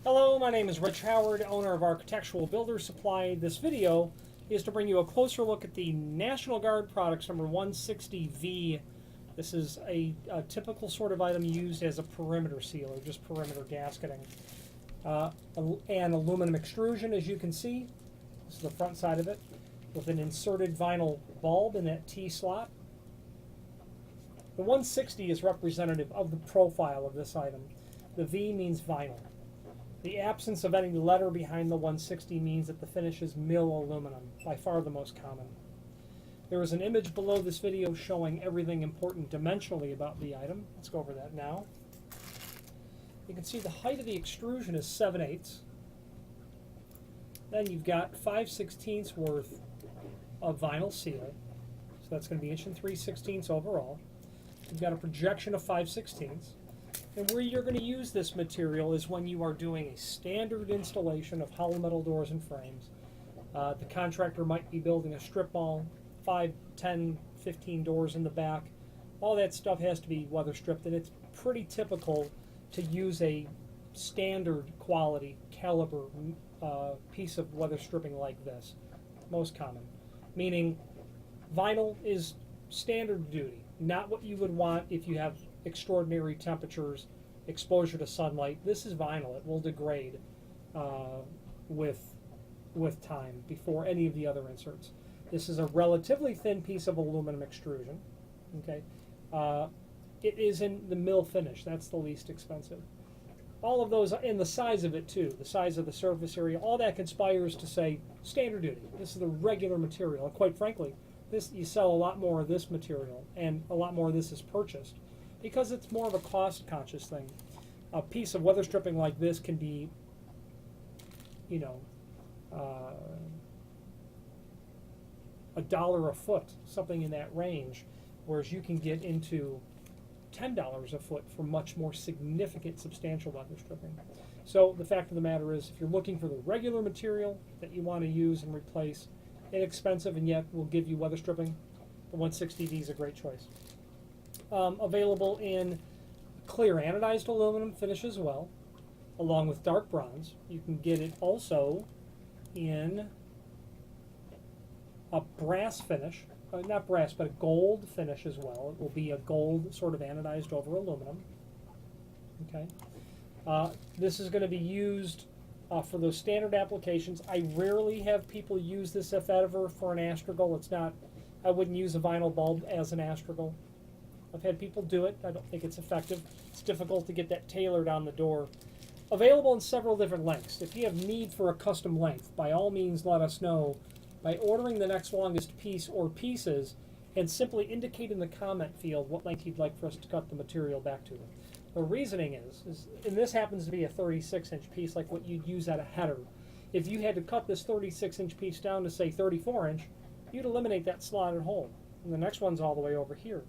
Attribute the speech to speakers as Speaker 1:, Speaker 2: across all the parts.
Speaker 1: Hello, my name is Rich Howard, owner of Architectural Builder Supply. This video is to bring you a closer look at the National Guard products number 160V. This is a typical sort of item used as a perimeter seal, or just perimeter gasketing. And aluminum extrusion, as you can see. This is the front side of it, with an inserted vinyl bulb in that T slot. The 160 is representative of the profile of this item. The V means vinyl. The absence of any letter behind the 160 means that the finish is mill aluminum, by far the most common. There is an image below this video showing everything important dimensionally about the item. Let's go over that now. You can see the height of the extrusion is 7/8. Then you've got 5/16 worth of vinyl seal. So that's going to be 1 3/16 overall. You've got a projection of 5/16. And where you're going to use this material is when you are doing a standard installation of hollow metal doors and frames. The contractor might be building a strip mall, 5, 10, 15 doors in the back. All that stuff has to be weather stripped, and it's pretty typical to use a standard quality caliber piece of weather stripping like this. Most common. Meaning vinyl is standard duty, not what you would want if you have extraordinary temperatures, exposure to sunlight. This is vinyl. It will degrade with time before any of the other inserts. This is a relatively thin piece of aluminum extrusion. Okay, it is in the mill finish. That's the least expensive. All of those, and the size of it too, the size of the surface area, all that conspires to say standard duty. This is the regular material. And quite frankly, you sell a lot more of this material, and a lot more of this is purchased, because it's more of a cost-conscious thing. A piece of weather stripping like this can be, $1 a foot, something in that range, whereas you can get into $10 a foot for much more significant, substantial weather stripping. So the fact of the matter is, if you're looking for the regular material that you want to use and replace, inexpensive and yet will give you weather stripping, the 160V is a great choice. Available in clear anodized aluminum finish as well, along with dark bronze. You can get it also in a brass finish, not brass, but a gold finish as well. It will be a gold sort of anodized over aluminum. Okay, this is going to be used for those standard applications. I rarely have people use this, if ever, for an astragal. It's not. I wouldn't use a vinyl bulb as an astragal. I've had people do it. I don't think it's effective. It's difficult to get that tailored on the door. Available in several different lengths. If you have need for a custom length, by all means let us know by ordering the next longest piece or pieces and simply indicate in the comment field what length you'd like for us to cut the material back to. The reasoning is and this happens to be a 36-inch piece like what you'd use at a header. If you had to cut this 36-inch piece down to, say, 34-inch, you'd eliminate that slotted hole. And the next one's all the way over here.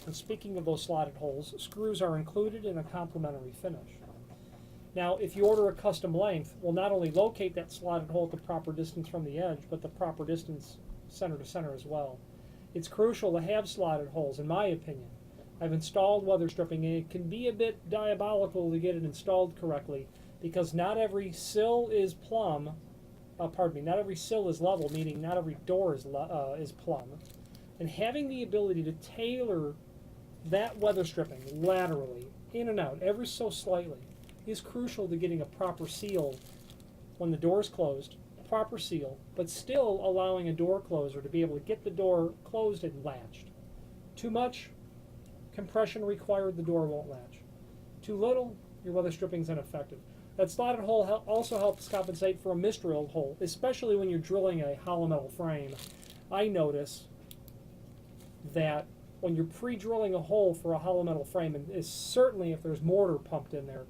Speaker 1: And speaking of those slotted holes, screws are included in a complementary finish. Now, if you order a custom length, we'll not only locate that slotted hole at the proper distance from the edge, but the proper distance center to center as well. It's crucial to have slotted holes, in my opinion. I've installed weather stripping, and it can be a bit diabolical to get it installed correctly, because not every sill is not every sill is level, meaning not every door is plumb. And having the ability to tailor that weather stripping laterally, in and out, ever so slightly, is crucial to getting a proper seal when the door is closed, proper seal, but still allowing a door closer to be able to get the door closed and latched. Too much compression required, the door won't latch. Too little, your weather stripping is ineffective. That slotted hole also helps compensate for a misdrilled hole, especially when you're drilling a hollow metal frame. I notice that when you're pre-drilling a hole for a hollow metal frame, and certainly if there's mortar pumped in there,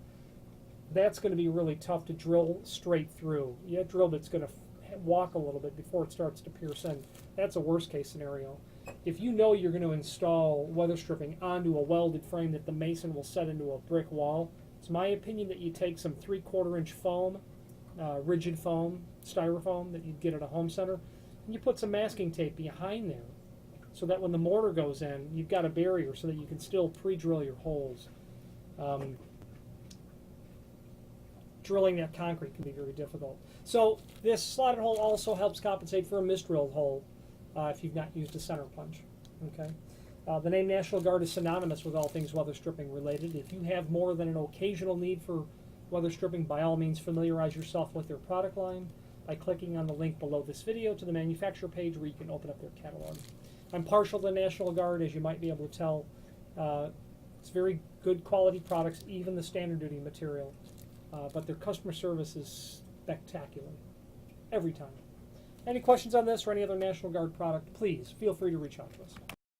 Speaker 1: that's going to be really tough to drill straight through. You have a drill that's going to walk a little bit before it starts to pierce in. That's a worst case scenario. If you know you're going to install weather stripping onto a welded frame that the mason will set into a brick wall, it's my opinion that you take some 3/4 inch foam, rigid foam, styrofoam that you'd get at a home center, and you put some masking tape behind there so that when the mortar goes in, you've got a barrier so that you can still pre-drill your holes. drilling that concrete can be very difficult. So this slotted hole also helps compensate for a misdrilled hole if you've not used a center punch. Okay. The name National Guard is synonymous with all things weather stripping related. If you have more than an occasional need for weather stripping, by all means familiarize yourself with their product line by clicking on the link below this video to the manufacturer page where you can open up their catalog. I'm partial to National Guard, as you might be able to tell. It's very good quality products, even the standard duty material, but their customer service is spectacular every time. Any questions on this or any other National Guard product, please feel free to reach out to us.